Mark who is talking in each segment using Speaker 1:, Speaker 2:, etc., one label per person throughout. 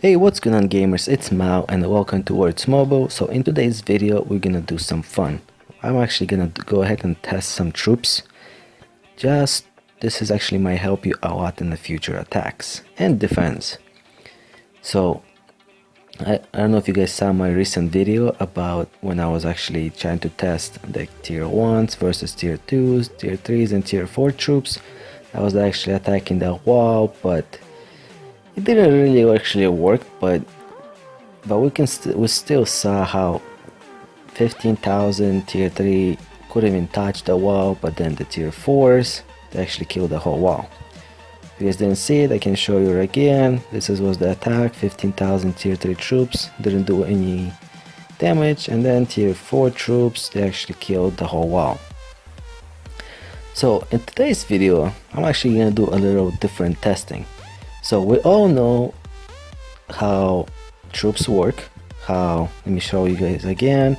Speaker 1: Hey, what's going on gamers, it's Mao and welcome to Words Mobile. So in today's video we're gonna do some fun. I'm actually gonna go ahead and test some troops. This is actually might help you a lot in the future attacks and defense. So I don't know if you guys saw my recent video about when I was actually trying to test the tier 1s versus tier 2s, tier 3s and tier 4 troops. I was actually attacking the wall, but it didn't really actually work, but we still saw how 15,000 tier 3 couldn't even touch the wall, but then the tier 4s they actually killed the whole wall. If you guys didn't see it, I can show you again. Was the attack. 15,000 tier 3 troops didn't do any damage, and then tier 4 troops they actually killed the whole wall. So in today's video I'm actually gonna do a little different testing. So we all know how troops work. Let me show you guys again.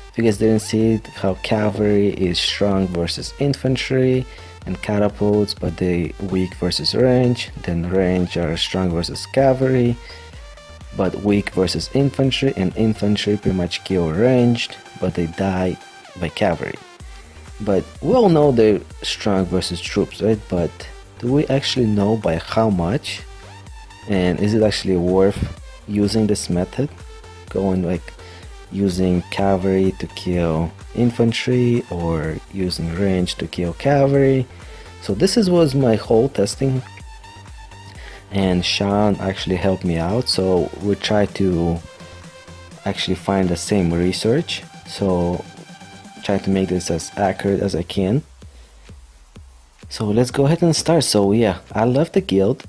Speaker 1: If you guys didn't see it, how cavalry is strong versus infantry, and catapults, but they weak versus range. Then range are strong versus cavalry, but weak versus infantry, and infantry pretty much kill ranged, but they die by cavalry. But we all know they're strong versus troops, right? But do we actually know by how much? And is it actually worth using this method? Going like using cavalry to kill infantry or using range to kill cavalry. So this was my whole testing, and Sean actually helped me out. So we try to actually find the same research, so try to make this as accurate as I can. So let's go ahead and start. So yeah, I left the guild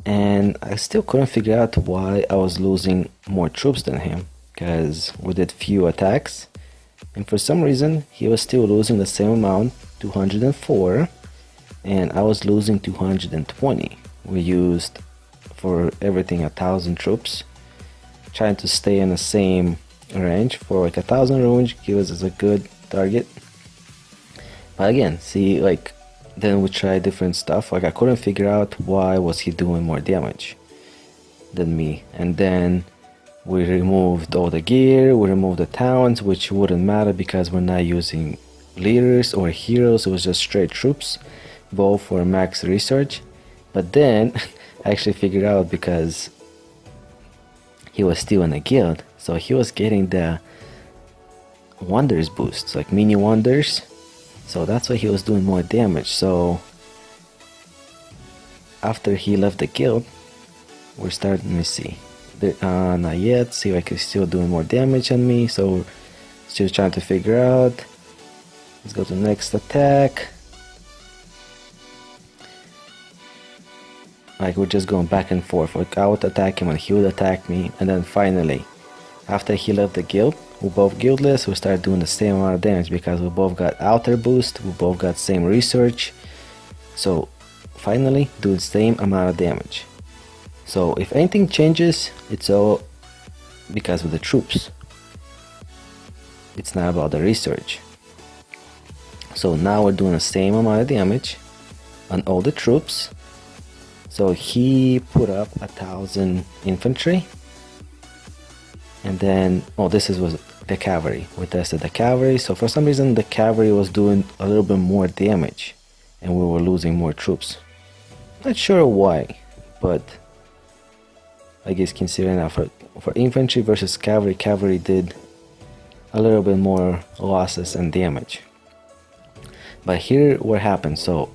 Speaker 1: and I still couldn't figure out why I was losing more troops than him, because we did few attacks and for some reason he was still losing the same amount, 204, and I was losing 220. We used for everything 1,000 troops, trying to stay in the same range. For like 1,000 range gives us a good target. But again, see, like then we tried different stuff. Like I couldn't figure out why was he doing more damage than me. And then we removed all the gear, we removed the towns, which wouldn't matter because we're not using leaders or heroes. It was just straight troops, both for max research. But then I actually figured out because he was still in the guild, so he was getting the wonders boosts, like mini wonders. So that's why he was doing more damage. So after he left the guild, we're starting, let me see, not yet, see like he's still doing more damage on me. So still trying to figure out. Let's go to the next attack. Like we're just going back and forth. Like I would attack him and he would attack me, and then finally after he left the guild, we're both guildless, we started doing the same amount of damage because we both got outer boost, we both got same research. So finally do the same amount of damage. So if anything changes, it's all because of the troops. It's not about the research. So now we're doing the same amount of damage on all the troops. So he put up 1,000 infantry, and then was the cavalry. We tested the cavalry. So for some reason the cavalry was doing a little bit more damage and we were losing more troops. Not sure why, but I guess considering that for infantry versus cavalry, cavalry did a little bit more losses and damage. But here what happened, so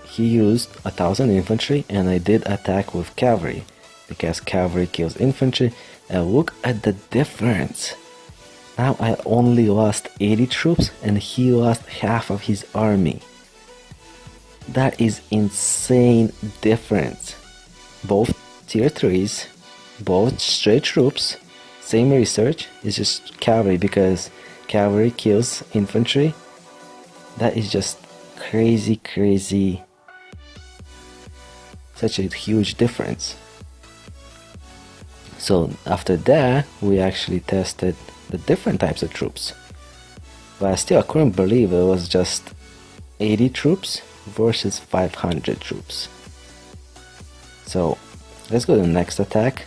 Speaker 1: he used 1,000 infantry and I did attack with cavalry because cavalry kills infantry, and look at the difference. Now I only lost 80 troops and he lost half of his army. That is insane difference. Both tier 3s, both straight troops, same research. It's just cavalry because cavalry kills infantry. That is just crazy, such a huge difference. So after that we actually tested the different types of troops, but I couldn't believe it was just 80 troops versus 500 troops. So let's go to the next attack.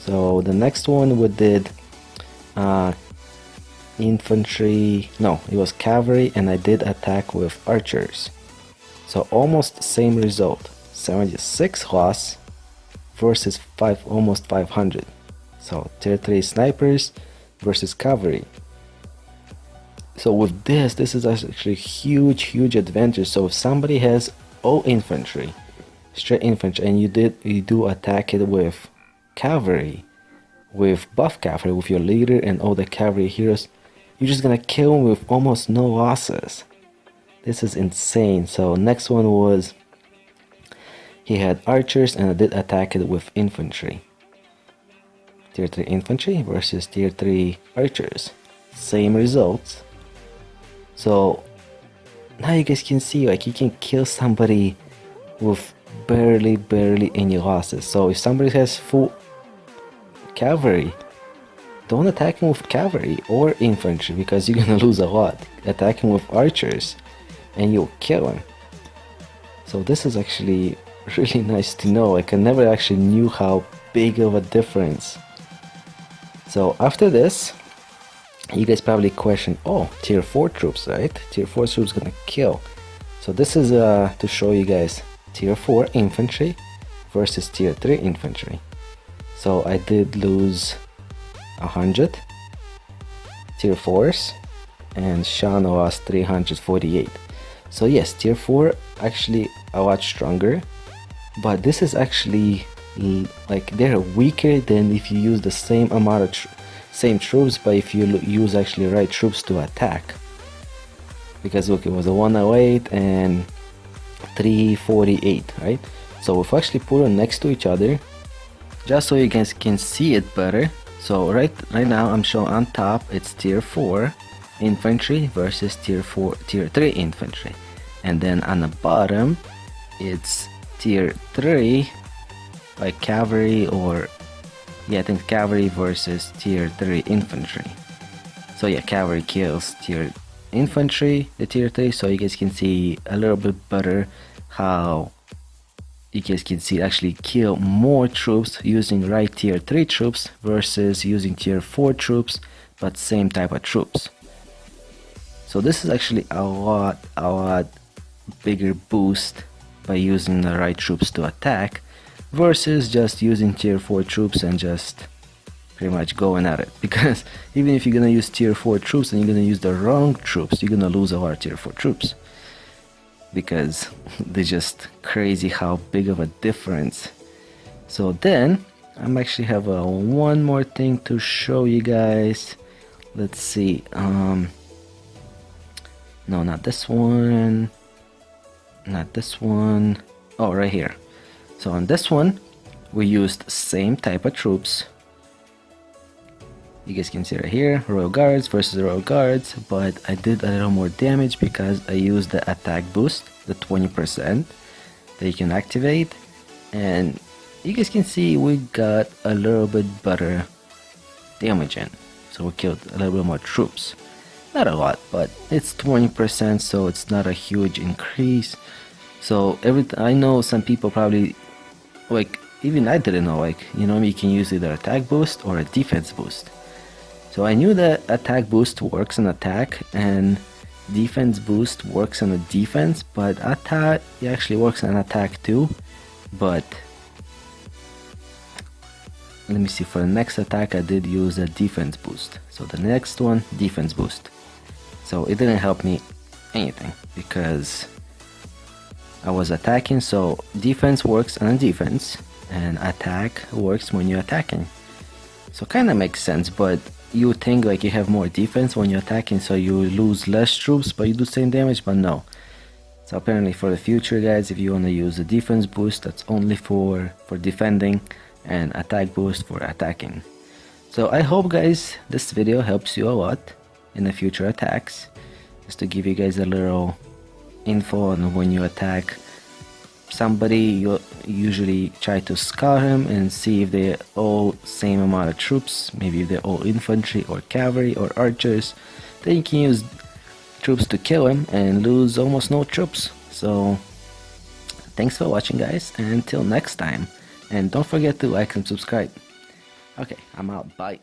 Speaker 1: So the next one we did infantry, no, it was cavalry, and I did attack with archers. So almost the same result, 76 loss versus almost 500. So tier 3 snipers versus cavalry. So with this is actually huge advantage. So if somebody has all infantry, straight infantry, and you do attack it with cavalry, with buff cavalry, with your leader and all the cavalry heroes, you're just gonna kill him with almost no losses. This is insane. So next one was, he had archers and I did attack it with infantry. Tier 3 infantry versus tier 3 archers. Same results. So now you guys can see, like, you can kill somebody with barely any losses. So if somebody has full cavalry, don't attack him with cavalry or infantry because you're gonna lose a lot. Attack him with archers and you'll kill him. So this is actually really nice to know. Like, I never actually knew how big of a difference. So after this, you guys probably question, oh, tier 4 troops, right? Tier 4 troops gonna kill. So this is to show you guys tier 4 infantry versus tier 3 infantry. So I did lose 100 tier 4s and Sean lost 348. So yes, tier 4 actually a lot stronger, but this is actually like they're weaker than if you use the same amount of same troops, but if you use actually right troops to attack. Because look, it was a 108 and 348, right? So if we actually put them next to each other, just so you guys can see it better. So right now I'm showing on top it's tier 4 infantry versus tier 3 infantry, and then on the bottom it's tier 3 like cavalry, or yeah, I think cavalry versus tier 3 infantry. So yeah, cavalry kills tier infantry, the tier 3, so you guys can see a little bit better how you guys can see actually kill more troops using right tier 3 troops versus using tier 4 troops, but same type of troops. So this is actually a lot bigger boost by using the right troops to attack versus just using tier 4 troops and just pretty much going at it. Because even if you're gonna use tier 4 troops and you're gonna use the wrong troops, you're gonna lose a lot of tier 4 troops, because they're just crazy how big of a difference. So then I'm actually have one more thing to show you guys. Let's see, no, not this one, not this one. Oh, right here. So on this one we used same type of troops. You guys can see right here, Royal Guards versus Royal Guards, but I did a little more damage because I used the attack boost, the 20% that you can activate, and you guys can see we got a little bit better damage in. So we killed a little bit more troops. Not a lot, but it's 20%, so it's not a huge increase. So I know some people probably, like, even I didn't know, like, you know, you can use either attack boost or a defense boost. So I knew that attack boost works on attack and defense boost works on the defense, but attack, it actually works on attack too. But let me see, for the next attack I did use a defense boost. So the next one, defense boost. So it didn't help me anything because I was attacking. So defense works on defense and attack works when you're attacking. So kind of makes sense, but you would think like you have more defense when you're attacking, so you lose less troops but you do same damage, but no. So apparently for the future, guys, if you want to use a defense boost, that's only for defending, and attack boost for attacking. So I hope, guys, this video helps you a lot in the future attacks, just to give you guys a little info on when you attack somebody. You usually try to scout him and see if they're all same amount of troops, maybe if they're all infantry or cavalry or archers. Then you can use troops to kill him and lose almost no troops. So thanks for watching, guys, and until next time, and don't forget to like and subscribe. Okay, I'm out. Bye.